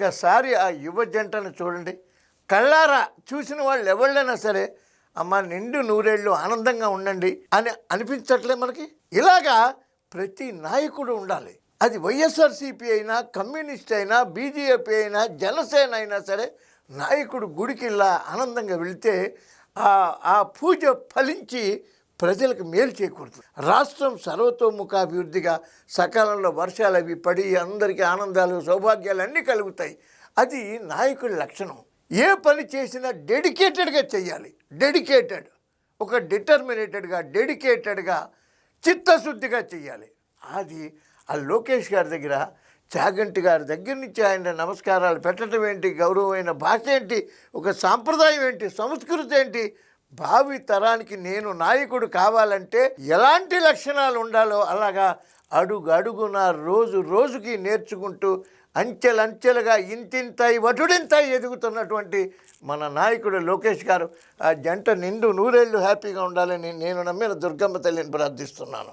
ఒక్కసారి ఆ యువ జంటను చూడండి, కళ్ళారా చూసిన వాళ్ళు ఎవళ్ళైనా సరే అమ్మ నిండు నూరేళ్ళు ఆనందంగా ఉండండి అని అనిపించట్లే మనకి. ఇలాగా ప్రతి నాయకుడు ఉండాలి. అది వైఎస్ఆర్సీపీ అయినా, కమ్యూనిస్ట్ అయినా, బీజేపీ అయినా, జనసేన అయినా సరే నాయకుడు గుడికి ఇలా ఆనందంగా వెళితే ఆ పూజ ఫలించి ప్రజలకు మేలు చేకూరుతుంది. రాష్ట్రం సర్వతోముఖాభివృద్ధిగా సకాలంలో వర్షాలు అవి పడి అందరికీ ఆనందాలు సౌభాగ్యాలు అన్నీ కలుగుతాయి. అది నాయకుడి లక్షణం. ఏ పని చేసినా డెడికేటెడ్గా చేయాలి. ఒక డిటర్మినేటెడ్గా, డెడికేటెడ్గా, చిత్తశుద్ధిగా చేయాలి. అది ఆ లోకేష్ గారి దగ్గర, చాగంటి గారి దగ్గర నుంచి ఆయన నమస్కారాలు పెట్టడం ఏంటి, గౌరవమైన భాష ఏంటి, ఒక సాంప్రదాయం ఏంటి, సంస్కృతి ఏంటి, భావి తరానికి నేను నాయకుడు కావాలంటే ఎలాంటి లక్షణాలు ఉండాలో అలాగా అడుగున రోజుకి నేర్చుకుంటూ అంచెలంచెలుగా ఇంతింతాయి వటుడింతాయి ఎదుగుతున్నటువంటి మన నాయకుడు లోకేష్ గారు ఆ జంట నిండు నూరేళ్ళు హ్యాపీగా ఉండాలని నేను నమ్మిన దుర్గమ్మ తల్లిని ప్రార్థిస్తున్నాను.